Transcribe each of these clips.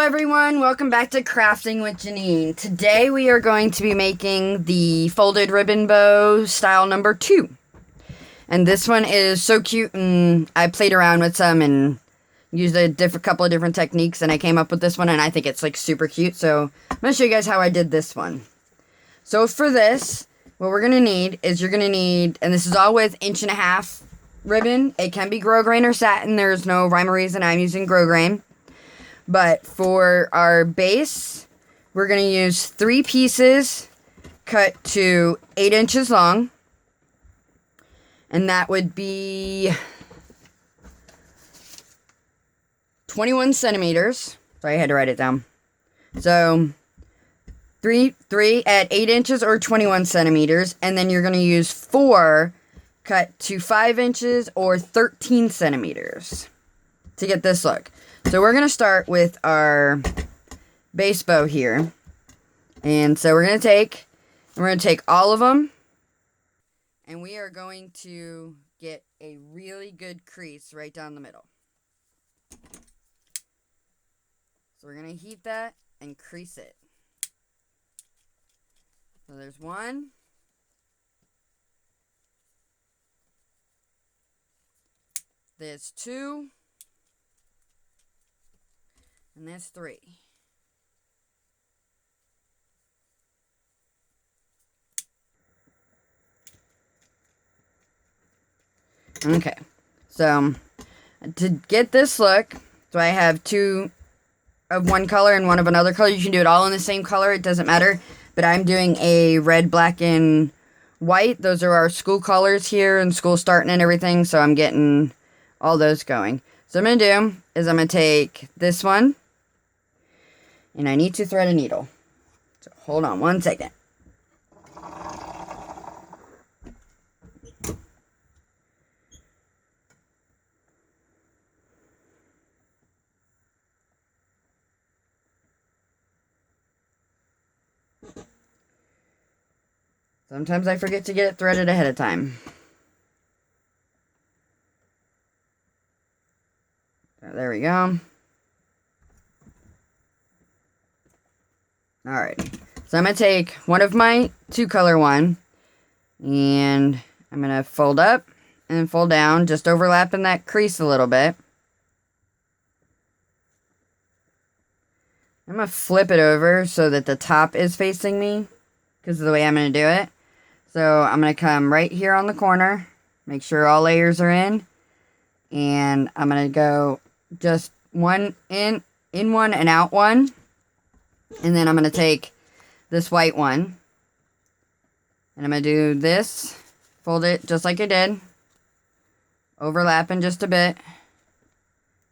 everyone, welcome back to Crafting with Jeanine. Today we are going to be making the folded ribbon bow style number 2. And this one is so cute, and I played around with some and used a couple of different techniques, and I came up with this one, and I think it's like super cute. So I'm going to show you guys how I did this one. So for this, what we're going to need is you're going to need, and this is all with 1.5 inch ribbon. It can be grosgrain or satin. There's no rhyme or reason I'm using grosgrain. But for our base, we're going to use 3 pieces cut to 8 inches long. And that would be 21 centimeters. Sorry, I had to write it down. So, 3 at 8 inches or 21 centimeters. And then you're going to use 4 cut to 5 inches or 13 centimeters to get this look. So we're going to start with our base bow here. And so we're going to take all of them. And we are going to get a really good crease right down the middle. So we're going to heat that and crease it. So there's 1. There's 2. And that's 3. Okay, so to get this look, so I have 2 of one color and 1 of another color. You can do it all in the same color, it doesn't matter. But I'm doing a red, black, and white. Those are our school colors here, and school starting and everything, so I'm getting all those going. So what I'm going to do is I'm going to take this one, and I need to thread a needle. So hold on 1 second. Sometimes I forget to get it threaded ahead of time. So there we go. Alright, so I'm going to take one of my 2-color one, and I'm going to fold up and fold down, just overlapping that crease a little bit. I'm going to flip it over so that the top is facing me, because of the way I'm going to do it. So I'm going to come right here on the corner, make sure all layers are in, and I'm going to go just one in one and out one. And then I'm going to take this white one, and I'm going to do this, fold it just like I did, overlapping just a bit,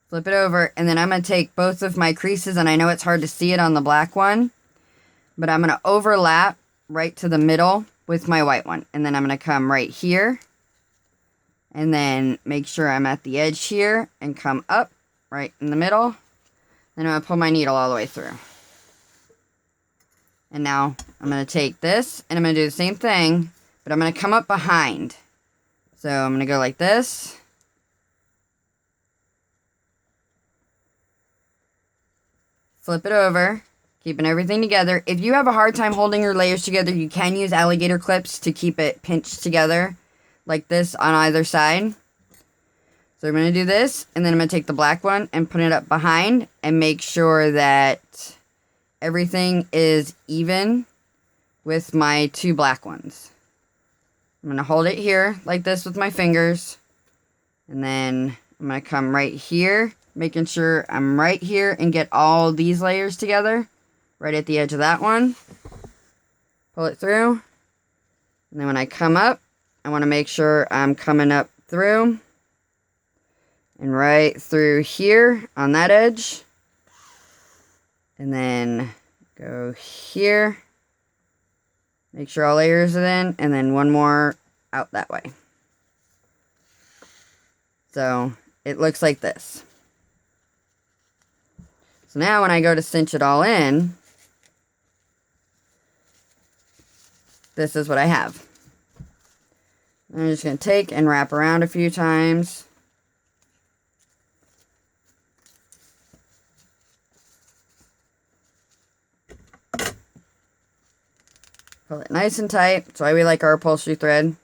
flip it over, and then I'm going to take both of my creases, and I know it's hard to see it on the black one, but I'm going to overlap right to the middle with my white one, and then I'm going to come right here, and then make sure I'm at the edge here, and come up right in the middle, then I'm going to pull my needle all the way through. And now I'm going to take this, and I'm going to do the same thing, but I'm going to come up behind. So I'm going to go like this. Flip it over, keeping everything together. If you have a hard time holding your layers together, you can use alligator clips to keep it pinched together, like this on either side. So I'm going to do this, and then I'm going to take the black one and put it up behind, and make sure that everything is even with my 2 black ones. I'm going to hold it here like this with my fingers. And then I'm going to come right here, making sure I'm right here and get all these layers together. Right at the edge of that one. Pull it through. And then when I come up, I want to make sure I'm coming up through. And right through here on that edge. And then go here. Make sure all layers are in. And then one more out that way. So it looks like this. So now when I go to cinch it all in, this is what I have. I'm just going to take and wrap around a few times. Pull it nice and tight. That's why we like our upholstery thread,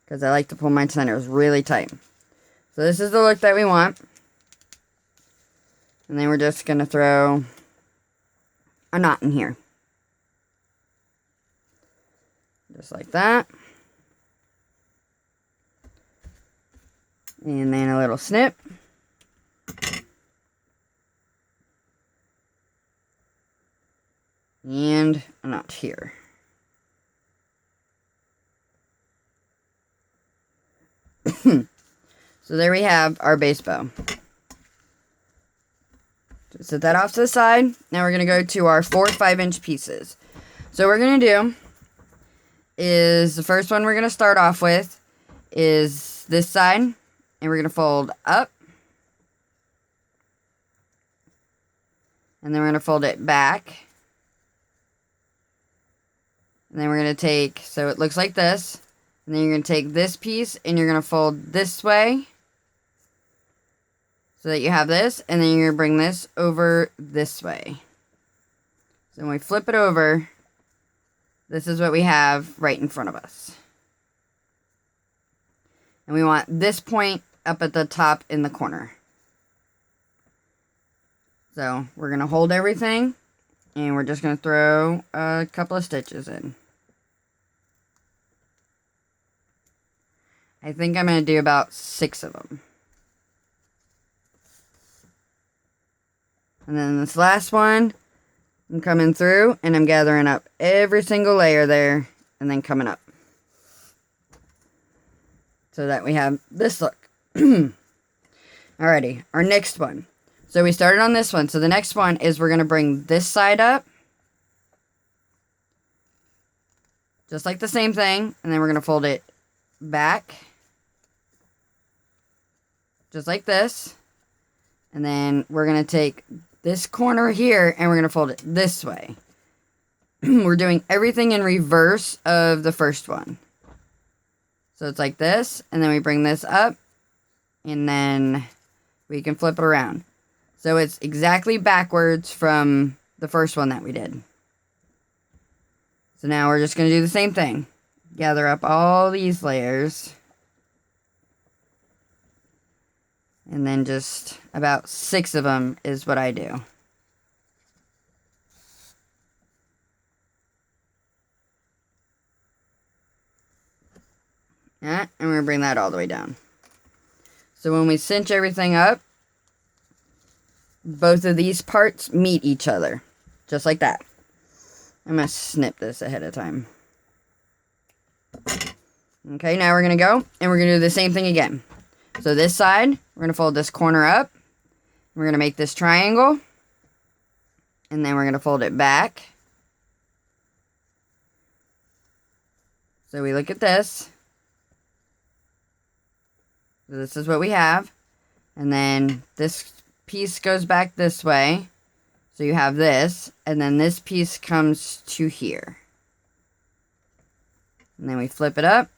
because I like to pull my centers really tight. So this is the look that we want. And then we're just going to throw a knot in here. Just like that. And then a little snip. And a knot here. So there we have our base bow. Just set that off to the side. Now we're going to go to our 4 5-inch pieces. So what we're going to do is, the first one we're going to start off with is this side. And we're going to fold up. And then we're going to fold it back. And then we're going to take, so it looks like this. And then you're going to take this piece and you're going to fold this way. So that you have this. And then you're going to bring this over this way. So when we flip it over, this is what we have right in front of us. And we want this point up at the top in the corner. So we're going to hold everything. And we're just going to throw a couple of stitches in. I think I'm going to do about 6 of them. And then this last one, I'm coming through and I'm gathering up every single layer there and then coming up. So that we have this look. Alrighty, our next one. So we started on this one. So the next one is we're going to bring this side up. Just like the same thing. And then we're going to fold it back. Just like this. And then we're going to take this corner here and we're going to fold it this way. We're doing everything in reverse of the first one. So it's like this. And then we bring this up. And then we can flip it around. So it's exactly backwards from the first one that we did. So now we're just going to do the same thing. Gather up all these layers. And then just about 6 of them is what I do. Yeah, and we're going to bring that all the way down. So when we cinch everything up, both of these parts meet each other. Just like that. I'm going to snip this ahead of time. Okay, now we're going to go and we're going to do the same thing again. So this side, we're going to fold this corner up. We're going to make this triangle. And then we're going to fold it back. So we look at this. So this is what we have. And then this piece goes back this way. So you have this. And then this piece comes to here. And then we flip it up.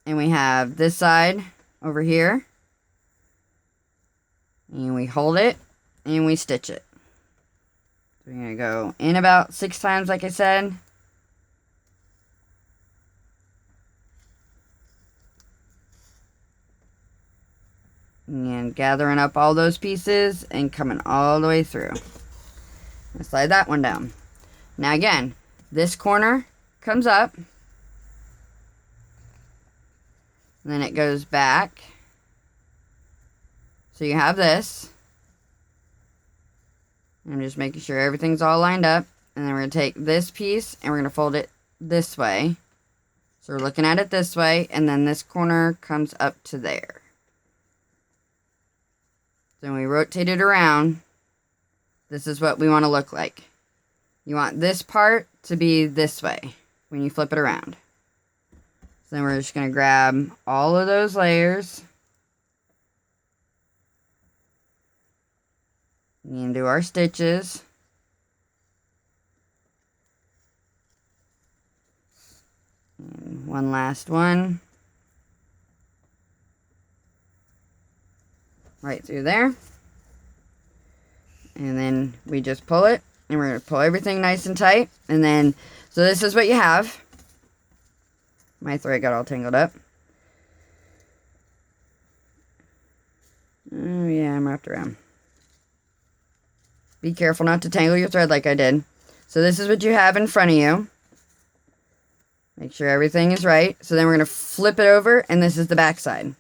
And we have this side over here. And we hold it. And we stitch it. So we're going to go in about 6 times, like I said. And gathering up all those pieces and coming all the way through. And slide that one down. Now again, this corner comes up. And then it goes back. So you have this. I'm just making sure everything's all lined up. And then we're going to take this piece and we're going to fold it this way. So we're looking at it this way. And then this corner comes up to there. Then we rotate it around. This is what we want to look like. You want this part to be this way when you flip it around. So then we're just going to grab all of those layers. And do our stitches. And one last one. Right through there. And then we just pull it. And we're going to pull everything nice and tight. And then, so this is what you have. My thread got all tangled up. Oh, yeah, I'm wrapped around. Be careful not to tangle your thread like I did. So this is what you have in front of you. Make sure everything is right. So then we're going to flip it over, and this is the back side.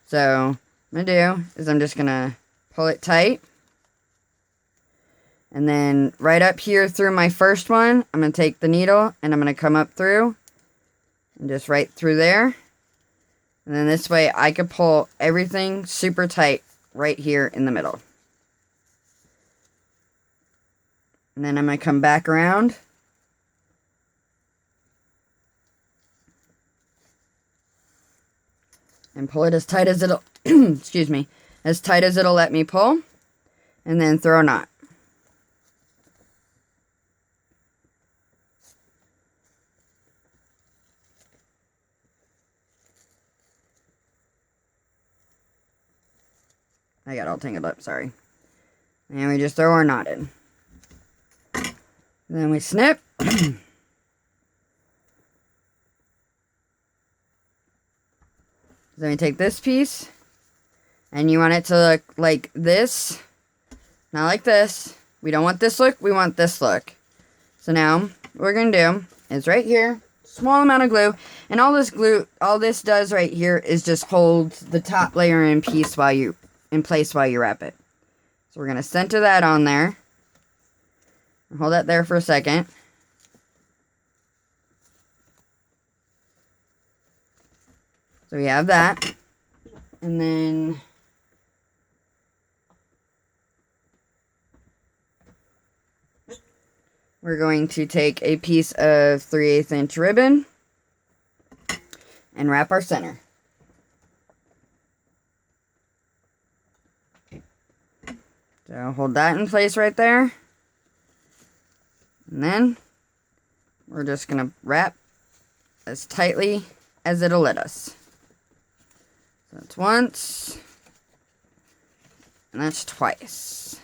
So what I'm going to do is I'm just going to pull it tight. And then right up here through my first one, I'm going to take the needle, and I'm going to come up through. And just right through there. And then this way I could pull everything super tight right here in the middle. And then I'm going to come back around. And pull it as tight as it'll, excuse me, as tight as it'll let me pull. And then throw a knot. I got all tangled up, sorry. And we just throw our knot in. Then we snip. Then we take this piece, and you want it to look like this, not like this. We don't want this look, we want this look. So now, what we're going to do is right here, small amount of glue, and all this does right here is just hold the top layer in place while you wrap it. So we're going to center that on there. Hold that there for a second. So we have that. And then we're going to take a piece of 3/8 inch ribbon and wrap our center. So hold that in place right there. And then we're just going to wrap as tightly as it'll let us. So that's once. And that's twice.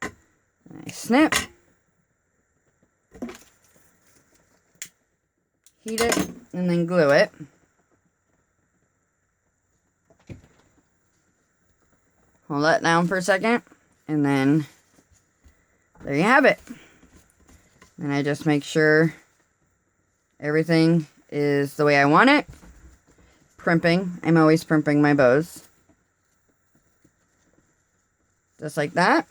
And I snip. Heat it. And then glue it. Hold that down for a second. And then there you have it. And I just make sure everything is the way I want it. Primping. I'm always primping my bows. Just like that.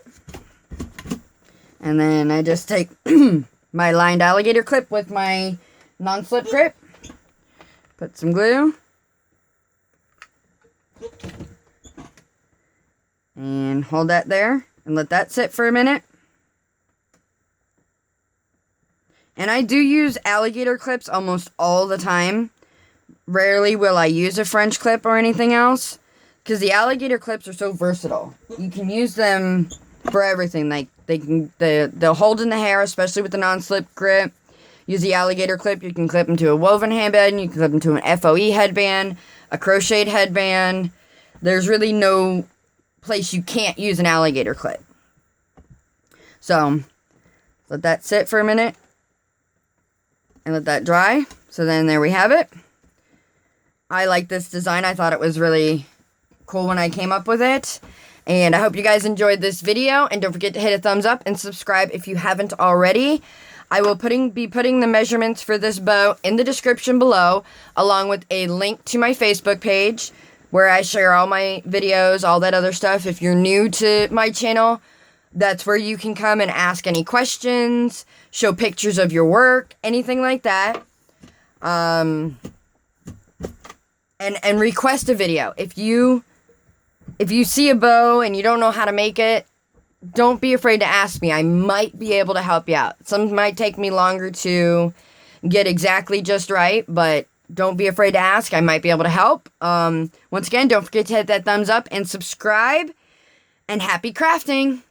And then I just take my lined alligator clip with my non-slip grip. Put some glue. And hold that there. And let that sit for a minute. And I do use alligator clips almost all the time. Rarely will I use a French clip or anything else. Because the alligator clips are so versatile. You can use them for everything. Like they'll hold in the hair, especially with the non-slip grip. Use the alligator clip. You can clip them to a woven headband. You can clip them to an FOE headband. A crocheted headband. There's really no place you can't use an alligator clip. So, let that sit for a minute. And let that dry. So then there we have it. I like this design. I thought it was really cool when I came up with it. And I hope you guys enjoyed this video. And don't forget to hit a thumbs up and subscribe if you haven't already. I will be putting the measurements for this bow in the description below, along with a link to my Facebook page, where I share all my videos, all that other stuff. If you're new to my channel, that's where you can come and ask any questions, show pictures of your work, anything like that. And request a video. If you see a bow and you don't know how to make it, don't be afraid to ask me. I might be able to help you out. Some might take me longer to get exactly just right, but don't be afraid to ask. I might be able to help. Once again, don't forget to hit that thumbs up and subscribe. And happy crafting!